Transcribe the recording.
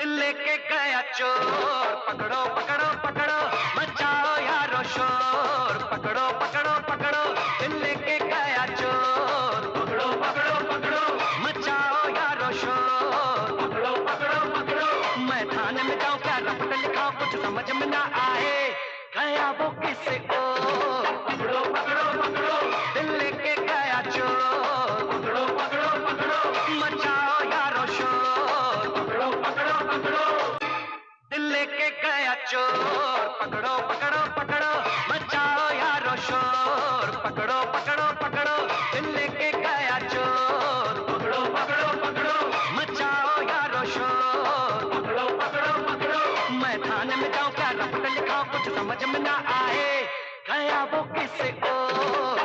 दिल लेके गया चोर, पकड़ो पकड़ो पकड़ो, मचाओ यारो शोर, पकड़ो पकड़ो पकड़ो, दिल लेके गया चोर, पकड़ो पकड़ो पकड़ो, मचाओ यारो शोर, पकड़ो पकड़ो पकड़ो। मैं थाने में जाऊं क्या रपट लिखाऊं कुछ समझ में ना आए, गया वो किसे और, पकड़ो पकड़ो पकड़ो, दिल लेके गया चोर, पकड़ो पकड़ो पकड़ो, मचाओ यारो शोर, पकड़ो पकड़ो पकड़ो, दिल लेके गया चोर, पकड़ो पकड़ो पकड़ो, मचाओ यारो शोर, पकड़ो पकड़ो पकड़ो, दिल लेके गया चोर, पकड़ो पकड़ो पकड़ो, मचाओ यारो शोर, पकड़ो पकड़ो पकड़ो। मैं थाने में जाऊं क्या रपट लिखाऊं कुछ समझ में ना आए, गया वो किसे और।